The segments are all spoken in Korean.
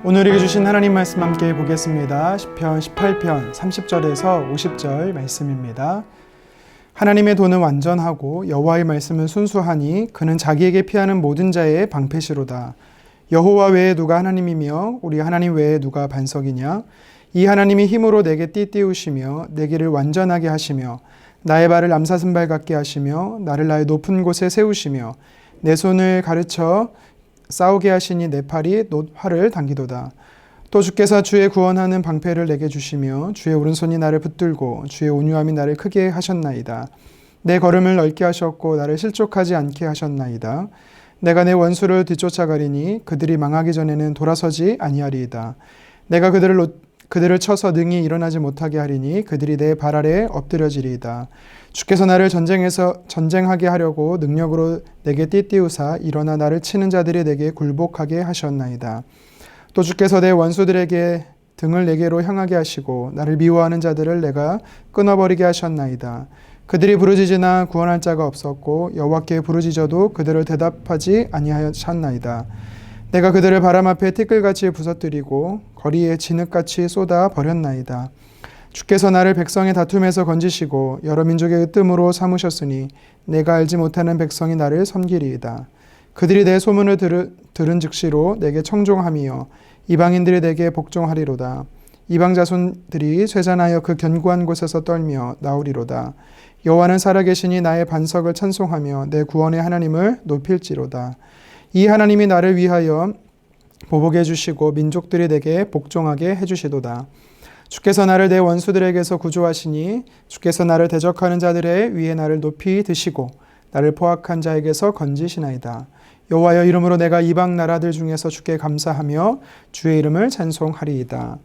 오늘에게 주신 하나님 말씀 함께 보겠습니다. 시편 18편 30절에서 50절 말씀입니다. 하나님의 도는 완전하고 여호와의 말씀은 순수하니 그는 자기에게 피하는 모든 자의 방패시로다. 여호와 외에 누가 하나님이며 우리 하나님 외에 누가 반석이냐? 이 하나님이 힘으로 내게 띠띠우시며 내 길을 완전하게 하시며 나의 발을 암사슴발 같게 하시며 나를 나의 높은 곳에 세우시며 내 손을 가르쳐 싸우게 하시니 내 팔이 활을 당기도다. 또 주께서 주의 구원하는 방패를 내게 주시며 주의 오른손이 나를 붙들고 주의 온유함이 나를 크게 하셨나이다. 내 걸음을 넓게 하셨고 나를 실족하지 않게 하셨나이다. 내가 내 원수를 뒤쫓아가리니 그들이 망하기 전에는 돌아서지 아니하리이다. 내가 그들을 쳐서 능히 일어나지 못하게 하리니 그들이 내 발 아래에 엎드려지리이다. 주께서 나를 전쟁하게 하려고 능력으로 내게 띠띠우사 일어나 나를 치는 자들이 내게 굴복하게 하셨나이다. 또 주께서 내 원수들에게 등을 내게로 향하게 하시고 나를 미워하는 자들을 내가 끊어버리게 하셨나이다. 그들이 부르짖으나 구원할 자가 없었고 여호와께 부르짖어도 그들을 대답하지 아니하셨나이다. 내가 그들을 바람 앞에 티끌같이 부서뜨리고 거리에 진흙같이 쏟아 버렸나이다. 주께서 나를 백성의 다툼에서 건지시고 여러 민족의 으뜸으로 삼으셨으니 내가 알지 못하는 백성이 나를 섬기리이다. 그들이 내 소문을 들은 즉시로 내게 청종하며 이방인들이 내게 복종하리로다. 이방 자손들이 쇠잔하여 그 견고한 곳에서 떨며 나오리로다. 여호와는 살아계시니 나의 반석을 찬송하며 내 구원의 하나님을 높일지로다. 이 하나님이 나를 위하여 보복해 주시고 민족들이 내게 복종하게 해주시도다. 주께서 나를 내 원수들에게서 구조하시니 주께서 나를 대적하는 자들의 위에 나를 높이 드시고 나를 포악한 자에게서 건지시나이다. 여호와여 이름으로 내가 이방 나라들 중에서 주께 감사하며 주의 이름을 찬송하리이다.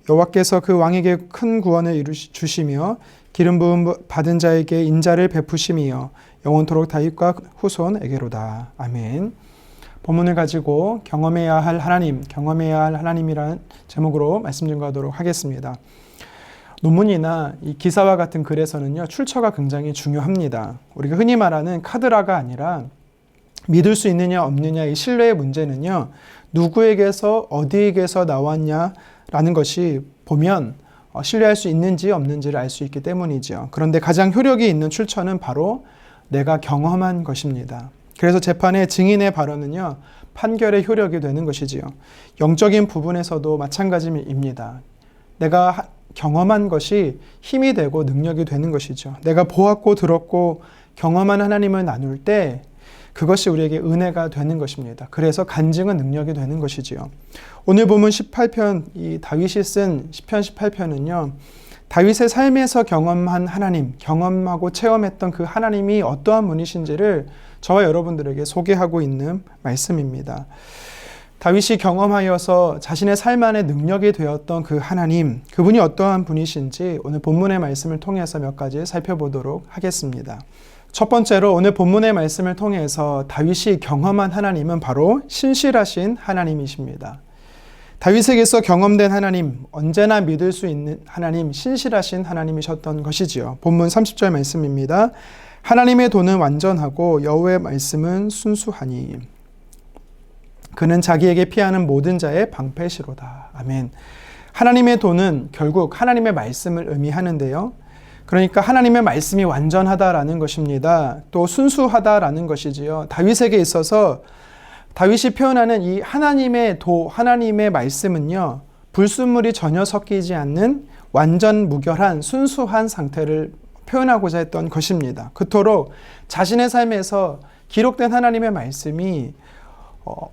여호와께서 그 왕에게 큰 구원을 주시며 기름 부음 받은 자에게 인자를 베푸심이여 영원토록 다윗과 후손에게로다. 아멘. 본문을 가지고 경험해야 할 하나님이라는 제목으로 말씀 증거하도록 하겠습니다. 논문이나 이 기사와 같은 글에서는요, 출처가 굉장히 중요합니다. 우리가 흔히 말하는 카드라가 아니라 믿을 수 있느냐 없느냐 이 신뢰의 문제는요, 누구에게서 어디에게서 나왔냐라는 것이 보면 신뢰할 수 있는지 없는지를 알 수 있기 때문이죠. 그런데 가장 효력이 있는 출처는 바로 내가 경험한 것입니다. 그래서 재판의 증인의 발언은요, 판결의 효력이 되는 것이지요. 영적인 부분에서도 마찬가지입니다. 내가 경험한 것이 힘이 되고 능력이 되는 것이죠. 내가 보았고 들었고 경험한 하나님을 나눌 때 그것이 우리에게 은혜가 되는 것입니다. 그래서 간증은 능력이 되는 것이지요. 오늘 보면 18편, 이 다윗이 쓴 시편 18편은요, 다윗의 삶에서 경험한 하나님, 경험하고 체험했던 그 하나님이 어떠한 분이신지를 저와 여러분들에게 소개하고 있는 말씀입니다. 다윗이 경험하여서 자신의 삶 안에 능력이 되었던 그 하나님, 그분이 어떠한 분이신지 오늘 본문의 말씀을 통해서 몇 가지 살펴보도록 하겠습니다. 첫 번째로 오늘 본문의 말씀을 통해서 다윗이 경험한 하나님은 바로 신실하신 하나님이십니다. 다윗에게서 경험된 하나님, 언제나 믿을 수 있는 하나님, 신실하신 하나님이셨던 것이지요. 본문 30절 말씀입니다. 하나님의 도는 완전하고 여호와의 말씀은 순수하니 그는 자기에게 피하는 모든 자의 방패시로다. 아멘. 하나님의 도는 결국 하나님의 말씀을 의미하는데요. 그러니까 하나님의 말씀이 완전하다라는 것입니다. 또 순수하다라는 것이지요. 다윗에게 있어서 다윗이 표현하는 이 하나님의 도, 하나님의 말씀은요, 불순물이 전혀 섞이지 않는 완전 무결한 순수한 상태를 표현하고자 했던 것입니다. 그토록 자신의 삶에서 기록된 하나님의 말씀이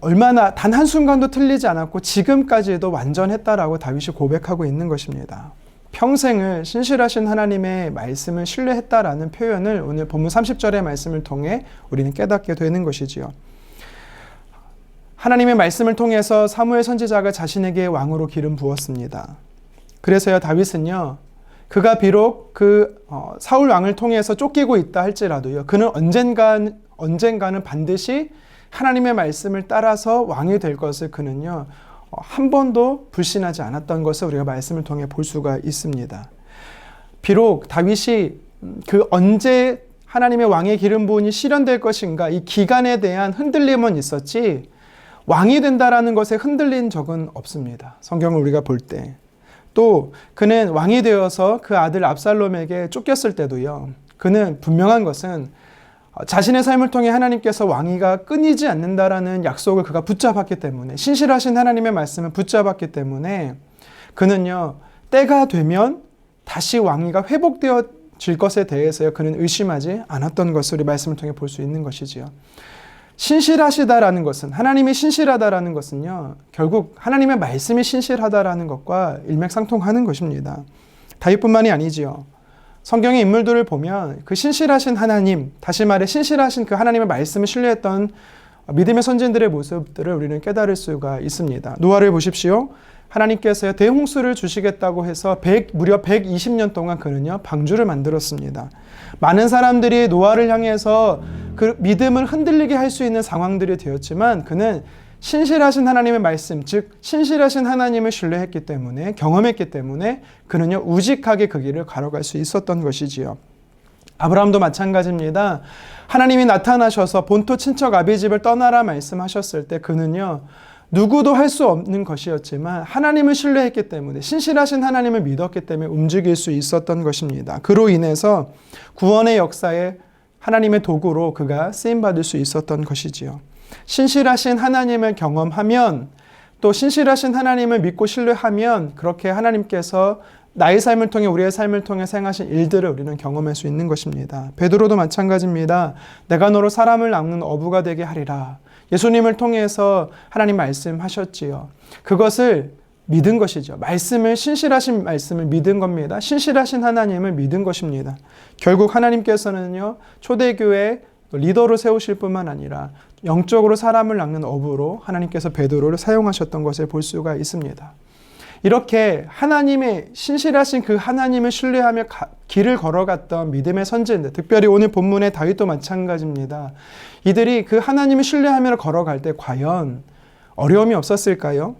얼마나 단 한순간도 틀리지 않았고 지금까지도 완전했다라고 다윗이 고백하고 있는 것입니다. 평생을 신실하신 하나님의 말씀을 신뢰했다라는 표현을 오늘 본문 30절의 말씀을 통해 우리는 깨닫게 되는 것이지요. 하나님의 말씀을 통해서 사무엘 선지자가 자신에게 왕으로 기름 부었습니다. 그래서요, 다윗은요, 그가 비록 사울 왕을 통해서 쫓기고 있다 할지라도요, 그는 언젠가는 반드시 하나님의 말씀을 따라서 왕이 될 것을 그는요, 한 번도 불신하지 않았던 것을 우리가 말씀을 통해 볼 수가 있습니다. 비록 다윗이 언제 하나님의 왕의 기름 부음이 실현될 것인가 이 기간에 대한 흔들림은 있었지 왕이 된다라는 것에 흔들린 적은 없습니다. 성경을 우리가 볼 때. 또 그는 왕이 되어서 그 아들 압살롬에게 쫓겼을 때도요. 그는 분명한 것은 자신의 삶을 통해 하나님께서 왕위가 끊이지 않는다라는 약속을 그가 붙잡았기 때문에, 신실하신 하나님의 말씀을 붙잡았기 때문에 그는요, 때가 되면 다시 왕위가 회복되어질 것에 대해서요, 그는 의심하지 않았던 것을 우리 말씀을 통해 볼 수 있는 것이지요. 신실하시다라는 것은, 하나님이 신실하다라는 것은요, 결국 하나님의 말씀이 신실하다라는 것과 일맥상통하는 것입니다. 다윗뿐만이 아니지요. 성경의 인물들을 보면 그 신실하신 하나님, 다시 말해 신실하신 그 하나님의 말씀을 신뢰했던 믿음의 선진들의 모습들을 우리는 깨달을 수가 있습니다. 노아를 보십시오. 하나님께서 대홍수를 주시겠다고 해서 무려 120년 동안 그는요, 방주를 만들었습니다. 많은 사람들이 노아를 향해서 그 믿음을 흔들리게 할 수 있는 상황들이 되었지만 그는 신실하신 하나님의 말씀, 즉 신실하신 하나님을 신뢰했기 때문에, 경험했기 때문에 그는요, 우직하게 그 길을 걸어갈 수 있었던 것이지요. 아브라함도 마찬가지입니다. 하나님이 나타나셔서 본토 친척 아비집을 떠나라 말씀하셨을 때 그는요, 누구도 할 수 없는 것이었지만 하나님을 신뢰했기 때문에, 신실하신 하나님을 믿었기 때문에 움직일 수 있었던 것입니다. 그로 인해서 구원의 역사에 하나님의 도구로 그가 쓰임받을 수 있었던 것이지요. 신실하신 하나님을 경험하면, 또 신실하신 하나님을 믿고 신뢰하면 그렇게 하나님께서 나의 삶을 통해, 우리의 삶을 통해 행하신 일들을 우리는 경험할 수 있는 것입니다. 베드로도 마찬가지입니다. 내가 너로 사람을 낚는 어부가 되게 하리라. 예수님을 통해서 하나님 말씀하셨지요. 그것을 믿은 것이죠. 신실하신 말씀을 믿은 겁니다. 신실하신 하나님을 믿은 것입니다. 결국 하나님께서는요, 초대교회 리더로 세우실 뿐만 아니라 영적으로 사람을 낚는 어부로 하나님께서 베드로를 사용하셨던 것을 볼 수가 있습니다. 이렇게 하나님의 신실하신 그 하나님을 신뢰하며 길을 걸어갔던 믿음의 선지자들, 특별히 오늘 본문의 다윗도 마찬가지입니다. 이들이 그 하나님을 신뢰하며 걸어갈 때 과연 어려움이 없었을까요?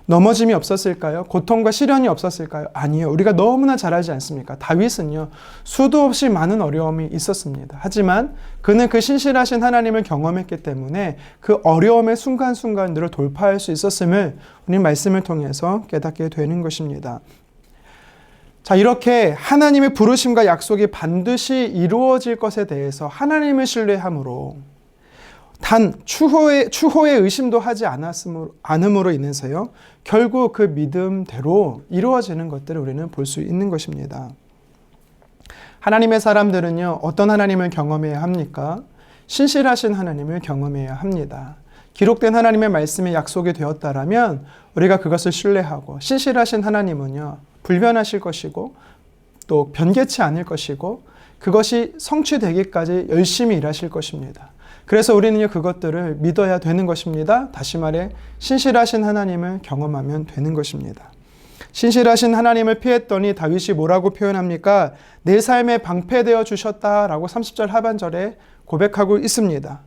넘어짐이 없었을까요? 고통과 시련이 없었을까요? 아니요. 우리가 너무나 잘 알지 않습니까? 다윗은요, 수도 없이 많은 어려움이 있었습니다. 하지만 그는 그 신실하신 하나님을 경험했기 때문에 그 어려움의 순간순간들을 돌파할 수 있었음을 우리 말씀을 통해서 깨닫게 되는 것입니다. 자, 이렇게 하나님의 부르심과 약속이 반드시 이루어질 것에 대해서 하나님을 신뢰함으로, 단 추호의 의심도 하지 않음으로 인해서요, 결국 그 믿음대로 이루어지는 것들을 우리는 볼 수 있는 것입니다. 하나님의 사람들은요, 어떤 하나님을 경험해야 합니까? 신실하신 하나님을 경험해야 합니다. 기록된 하나님의 말씀이 약속이 되었다라면 우리가 그것을 신뢰하고, 신실하신 하나님은요, 불변하실 것이고 또 변개치 않을 것이고 그것이 성취되기까지 열심히 일하실 것입니다. 그래서 우리는요, 그것들을 믿어야 되는 것입니다. 다시 말해 신실하신 하나님을 경험하면 되는 것입니다. 신실하신 하나님을 피했더니 다윗이 뭐라고 표현합니까? 내 삶에 방패되어 주셨다라고 30절 하반절에 고백하고 있습니다.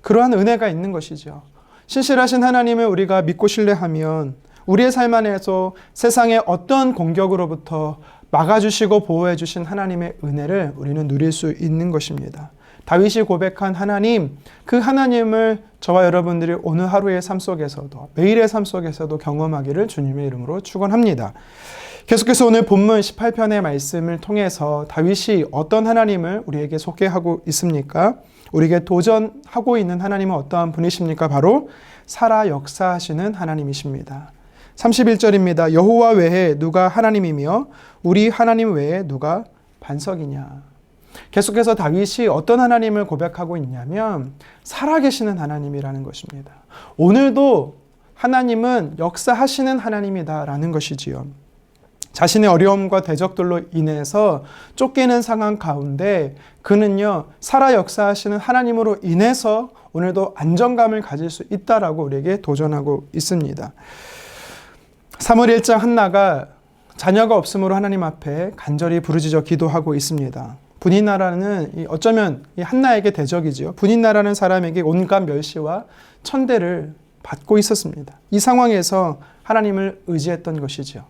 그러한 은혜가 있는 것이죠. 신실하신 하나님을 우리가 믿고 신뢰하면 우리의 삶 안에서 세상의 어떤 공격으로부터 막아주시고 보호해주신 하나님의 은혜를 우리는 누릴 수 있는 것입니다. 다윗이 고백한 하나님, 그 하나님을 저와 여러분들이 오늘 하루의 삶 속에서도, 매일의 삶 속에서도 경험하기를 주님의 이름으로 축원합니다. 계속해서 오늘 본문 18편의 말씀을 통해서 다윗이 어떤 하나님을 우리에게 소개하고 있습니까? 우리에게 도전하고 있는 하나님은 어떠한 분이십니까? 바로 살아 역사하시는 하나님이십니다. 31절입니다. 여호와 외에 누가 하나님이며 우리 하나님 외에 누가 반석이냐. 계속해서 다윗이 어떤 하나님을 고백하고 있냐면 살아계시는 하나님이라는 것입니다. 오늘도 하나님은 역사하시는 하나님이다라는 것이지요. 자신의 어려움과 대적들로 인해서 쫓기는 상황 가운데 그는요, 살아 역사하시는 하나님으로 인해서 오늘도 안정감을 가질 수 있다라고 우리에게 도전하고 있습니다. 사무엘 1장 한나가 자녀가 없으므로 하나님 앞에 간절히 부르짖어 기도하고 있습니다. 분인나라는 어쩌면 이 한나에게 대적이지요. 분인나라는 사람에게 온갖 멸시와 천대를 받고 있었습니다. 이 상황에서 하나님을 의지했던 것이지요.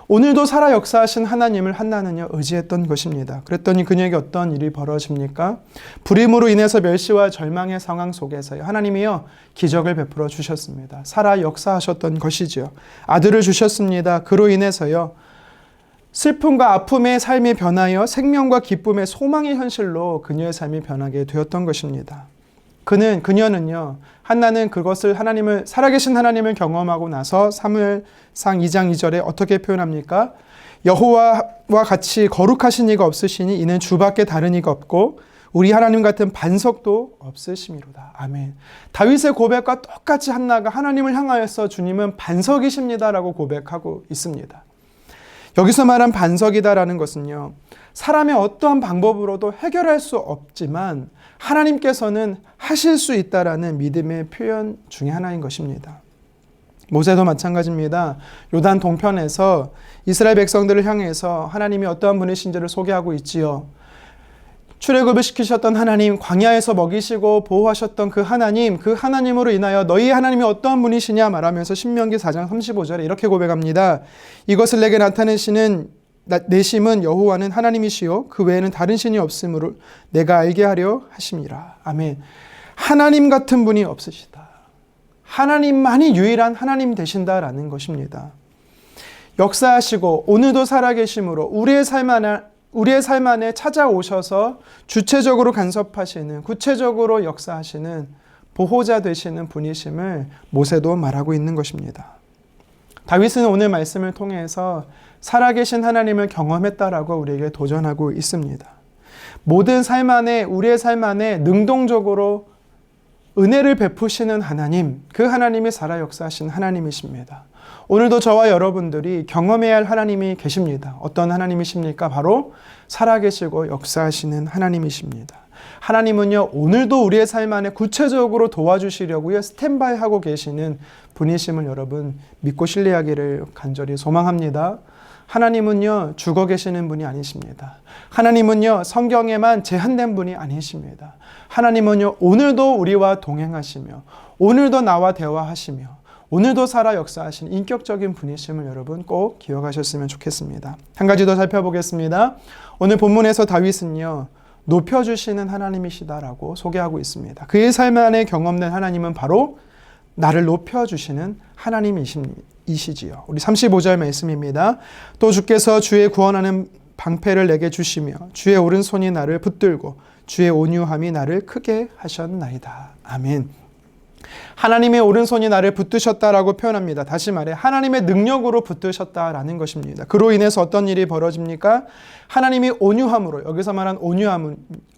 오늘도 살아 역사하신 하나님을 한나는요 의지했던 것입니다. 그랬더니 그녀에게 어떤 일이 벌어집니까? 불임으로 인해서 멸시와 절망의 상황 속에서요 하나님이요 기적을 베풀어 주셨습니다. 살아 역사하셨던 것이지요. 아들을 주셨습니다. 그로 인해서요 슬픔과 아픔의 삶이 변하여 생명과 기쁨의 소망의 현실로 그녀의 삶이 변하게 되었던 것입니다. 그녀는요, 한나는 그것을 살아계신 하나님을 경험하고 나서 사무엘상 2장 2절에 어떻게 표현합니까? 여호와와 같이 거룩하신 이가 없으시니 이는 주밖에 다른 이가 없고 우리 하나님 같은 반석도 없으심이로다. 아멘. 다윗의 고백과 똑같이 한나가 하나님을 향하여서 주님은 반석이십니다라고 고백하고 있습니다. 여기서 말한 반석이다라는 것은요, 사람의 어떠한 방법으로도 해결할 수 없지만 하나님께서는 하실 수 있다라는 믿음의 표현 중에 하나인 것입니다. 모세도 마찬가지입니다. 요단 동편에서 이스라엘 백성들을 향해서 하나님이 어떠한 분이신지를 소개하고 있지요. 출애굽을 시키셨던 하나님, 광야에서 먹이시고 보호하셨던 그 하나님으로 인하여 너희 하나님이 어떠한 분이시냐 말하면서 신명기 4장 35절에 이렇게 고백합니다. 이것을 내게 내심은 여호와는 하나님이시요 그 외에는 다른 신이 없으므로 내가 알게 하려 하심이라. 아멘. 하나님 같은 분이 없으시다. 하나님만이 유일한 하나님 되신다라는 것입니다. 역사하시고 오늘도 살아계심으로 우리의 삶 안에 찾아오셔서 주체적으로 간섭하시는, 구체적으로 역사하시는 보호자 되시는 분이심을 모세도 말하고 있는 것입니다. 다윗은 오늘 말씀을 통해서 살아계신 하나님을 경험했다라고 우리에게 도전하고 있습니다. 모든 삶 안에, 우리의 삶 안에 능동적으로 은혜를 베푸시는 하나님, 그 하나님이 살아 역사하신 하나님이십니다. 오늘도 저와 여러분들이 경험해야 할 하나님이 계십니다. 어떤 하나님이십니까? 바로 살아계시고 역사하시는 하나님이십니다. 하나님은요, 오늘도 우리의 삶 안에 구체적으로 도와주시려고요, 스탠바이 하고 계시는 분이심을 여러분 믿고 신뢰하기를 간절히 소망합니다. 하나님은요, 죽어 계시는 분이 아니십니다. 하나님은요, 성경에만 제한된 분이 아니십니다. 하나님은요, 오늘도 우리와 동행하시며, 오늘도 나와 대화하시며, 오늘도 살아 역사하신 인격적인 분이심을 여러분 꼭 기억하셨으면 좋겠습니다. 한 가지 더 살펴보겠습니다. 오늘 본문에서 다윗은요, 높여주시는 하나님이시다라고 소개하고 있습니다. 그의 삶 안에 경험된 하나님은 바로 나를 높여주시는 하나님이시지요. 우리 35절 말씀입니다. 또 주께서 주의 구원하는 방패를 내게 주시며 주의 오른손이 나를 붙들고 주의 온유함이 나를 크게 하셨나이다. 아멘. 하나님의 오른손이 나를 붙드셨다라고 표현합니다. 다시 말해 하나님의 능력으로 붙드셨다라는 것입니다. 그로 인해서 어떤 일이 벌어집니까? 하나님이 온유함으로, 여기서 말한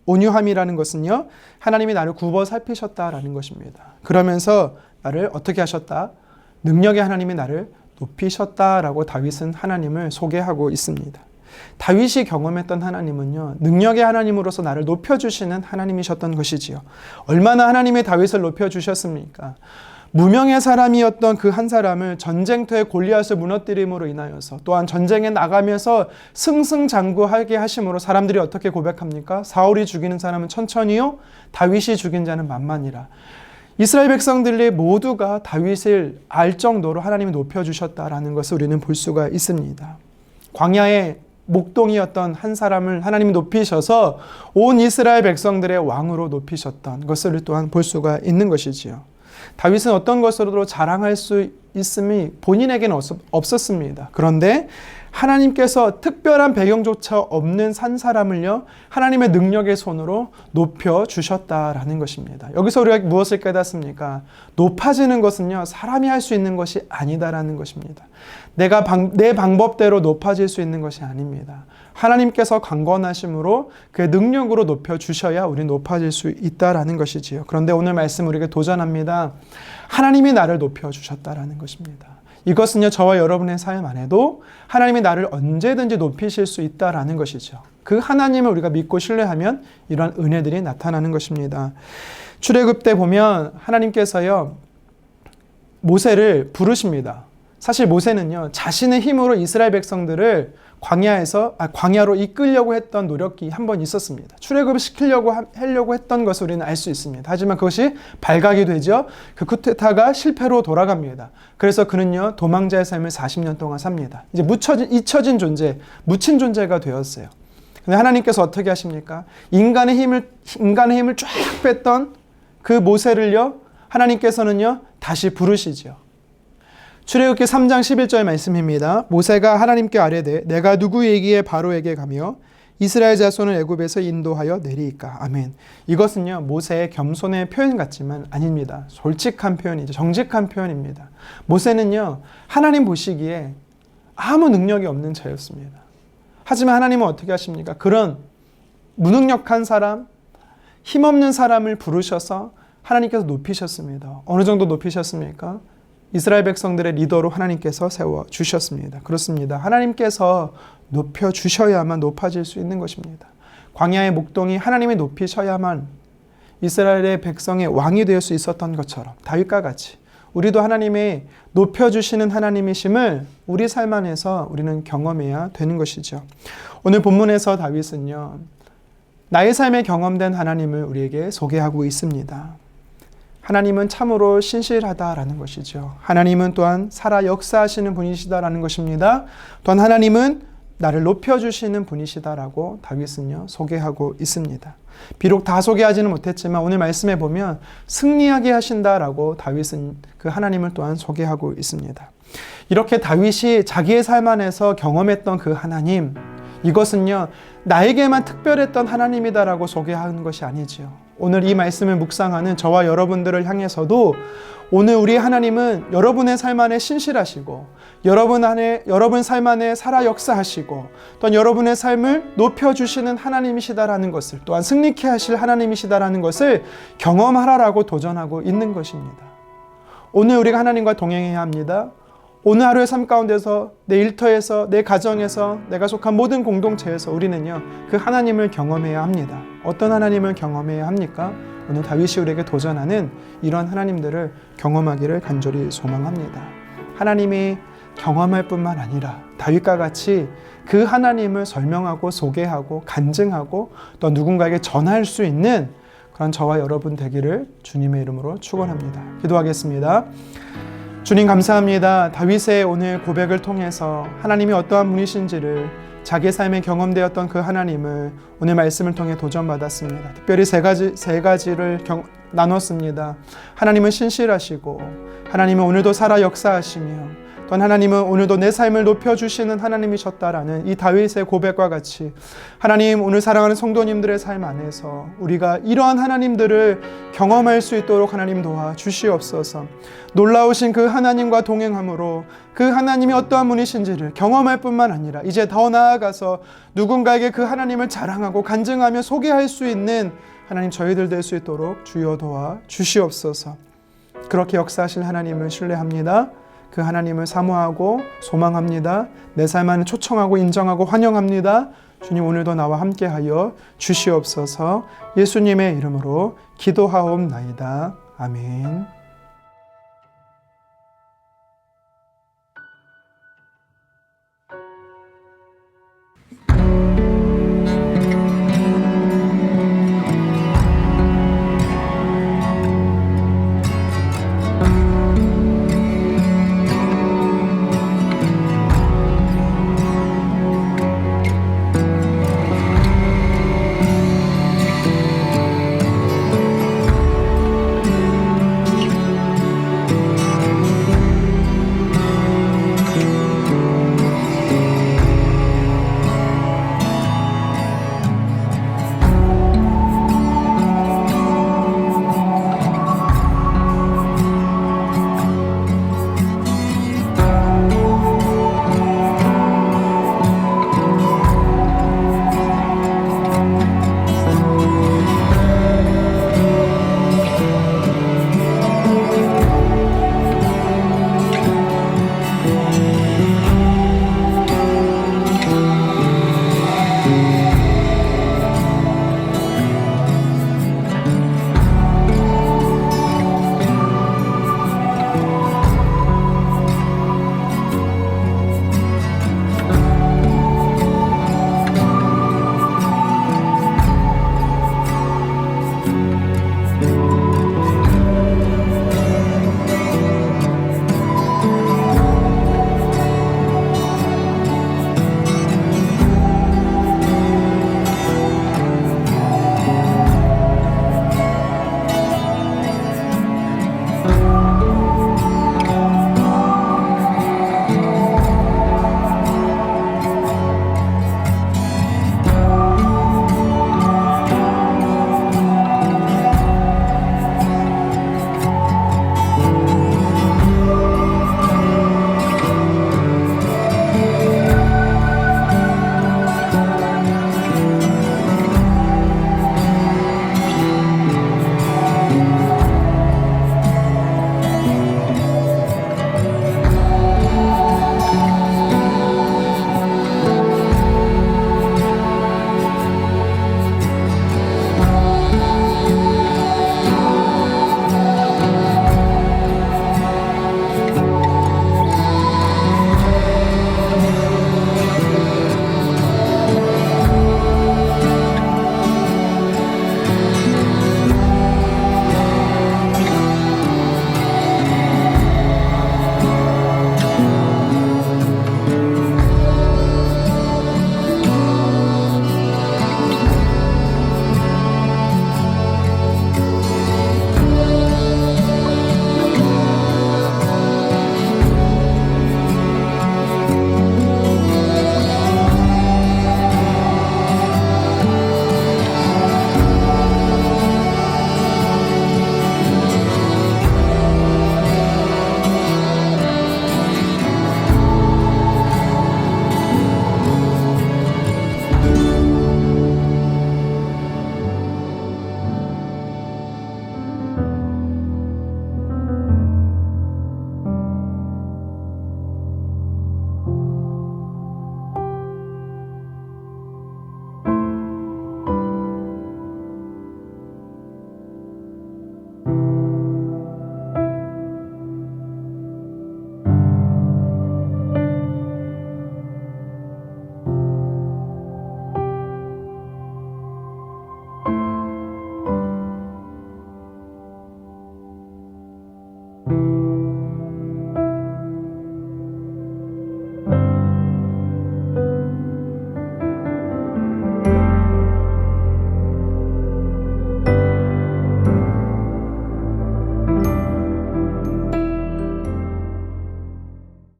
온유함이라는 것은요, 하나님이 나를 굽어 살피셨다라는 것입니다. 그러면서 나를 어떻게 하셨다? 능력의 하나님이 나를 높이셨다라고 다윗은 하나님을 소개하고 있습니다. 다윗이 경험했던 하나님은요, 능력의 하나님으로서 나를 높여주시는 하나님이셨던 것이지요. 얼마나 하나님이 다윗을 높여주셨습니까? 무명의 사람이었던 그 한 사람을 전쟁터에 골리앗을 무너뜨림으로 인하여서, 또한 전쟁에 나가면서 승승장구하게 하심으로 사람들이 어떻게 고백합니까? 사울이 죽이는 사람은 천천히요, 다윗이 죽인 자는 만만이라. 이스라엘 백성들이 모두가 다윗을 알 정도로 하나님이 높여주셨다라는 것을 우리는 볼 수가 있습니다. 광야에 목동이었던 한 사람을 하나님이 높이셔서 온 이스라엘 백성들의 왕으로 높이셨던 것을 또한 볼 수가 있는 것이지요. 다윗은 어떤 것으로도 자랑할 수 있음이 본인에게는 없었습니다. 그런데 하나님께서 특별한 배경조차 없는 산 사람을요, 하나님의 능력의 손으로 높여주셨다라는 것입니다. 여기서 우리가 무엇을 깨닫습니까? 높아지는 것은요, 사람이 할 수 있는 것이 아니다라는 것입니다. 내 방법대로 높아질 수 있는 것이 아닙니다. 하나님께서 강권하심으로 그의 능력으로 높여주셔야 우리는 높아질 수 있다라는 것이지요. 그런데 오늘 말씀 우리에게 도전합니다. 하나님이 나를 높여주셨다라는 것입니다. 이것은요, 저와 여러분의 삶 안에도 하나님이 나를 언제든지 높이실 수 있다라는 것이죠. 그 하나님을 우리가 믿고 신뢰하면 이런 은혜들이 나타나는 것입니다. 출애굽 때 보면 하나님께서요, 모세를 부르십니다. 사실 모세는요, 자신의 힘으로 이스라엘 백성들을 광야로 이끌려고 했던 노력이 한 번 있었습니다. 출애굽을 하려고 했던 것을 우리는 알 수 있습니다. 하지만 그것이 발각이 되죠. 그 쿠데타가 실패로 돌아갑니다. 그래서 그는요, 도망자의 삶을 40년 동안 삽니다. 이제 잊혀진 존재, 묻힌 존재가 되었어요. 근데 하나님께서 어떻게 하십니까? 인간의 힘을 쫙 뺐던 그 모세를요, 하나님께서는요, 다시 부르시죠. 출애굽기 3장 11절 말씀입니다. 모세가 하나님께 아뢰되 내가 누구에게 바로에게 가며 이스라엘 자손을 애굽에서 인도하여 내리이까. 아멘. 이것은요, 모세의 겸손의 표현 같지만 아닙니다. 솔직한 표현이죠. 정직한 표현입니다. 모세는요, 하나님 보시기에 아무 능력이 없는 자였습니다. 하지만 하나님은 어떻게 하십니까? 그런 무능력한 사람, 힘없는 사람을 부르셔서 하나님께서 높이셨습니다. 어느 정도 높이셨습니까? 이스라엘 백성들의 리더로 하나님께서 세워주셨습니다. 그렇습니다. 하나님께서 높여주셔야만 높아질 수 있는 것입니다. 광야의 목동이 하나님이 높이셔야만 이스라엘의 백성의 왕이 될 수 있었던 것처럼 다윗과 같이 우리도 하나님의 높여주시는 하나님이심을 우리 삶 안에서 우리는 경험해야 되는 것이죠. 오늘 본문에서 다윗은요, 나의 삶에 경험된 하나님을 우리에게 소개하고 있습니다. 하나님은 참으로 신실하다라는 것이죠. 하나님은 또한 살아 역사하시는 분이시다라는 것입니다. 또한 하나님은 나를 높여주시는 분이시다라고 다윗은요, 소개하고 있습니다. 비록 다 소개하지는 못했지만 오늘 말씀에 보면 승리하게 하신다라고 다윗은 그 하나님을 또한 소개하고 있습니다. 이렇게 다윗이 자기의 삶 안에서 경험했던 그 하나님, 이것은요, 나에게만 특별했던 하나님이다라고 소개하는 것이 아니지요. 오늘 이 말씀을 묵상하는 저와 여러분들을 향해서도 오늘 우리 하나님은 여러분의 삶 안에 신실하시고 여러분 삶 안에 살아 역사하시고 또한 여러분의 삶을 높여주시는 하나님이시다라는 것을, 또한 승리케 하실 하나님이시다라는 것을 경험하라라고 도전하고 있는 것입니다. 오늘 우리가 하나님과 동행해야 합니다. 오늘 하루의 삶 가운데서 내 일터에서 내 가정에서 내가 속한 모든 공동체에서 우리는요, 그 하나님을 경험해야 합니다. 어떤 하나님을 경험해야 합니까? 오늘 다윗이 우리에게 도전하는 이런 하나님들을 경험하기를 간절히 소망합니다. 하나님이 경험할 뿐만 아니라 다윗과 같이 그 하나님을 설명하고 소개하고 간증하고 또 누군가에게 전할 수 있는 그런 저와 여러분 되기를 주님의 이름으로 축원합니다. 기도하겠습니다. 주님 감사합니다. 다윗의 오늘 고백을 통해서 하나님이 어떠한 분이신지를, 자기의 삶에 경험되었던 그 하나님을 오늘 말씀을 통해 도전받았습니다. 특별히 세 가지를 나눴습니다. 하나님은 신실하시고, 하나님은 오늘도 살아 역사하시며, 또한 하나님은 오늘도 내 삶을 높여주시는 하나님이셨다라는 이 다윗의 고백과 같이 하나님, 오늘 사랑하는 성도님들의 삶 안에서 우리가 이러한 하나님들을 경험할 수 있도록 하나님 도와주시옵소서. 놀라우신 그 하나님과 동행함으로 그 하나님이 어떠한 분이신지를 경험할 뿐만 아니라 이제 더 나아가서 누군가에게 그 하나님을 자랑하고 간증하며 소개할 수 있는 하나님 저희들 될 수 있도록 주여 도와주시옵소서. 그렇게 역사하실 하나님을 신뢰합니다. 그 하나님을 사모하고 소망합니다. 내 삶 안에 초청하고 인정하고 환영합니다. 주님, 오늘도 나와 함께하여 주시옵소서. 예수님의 이름으로 기도하옵나이다. 아멘.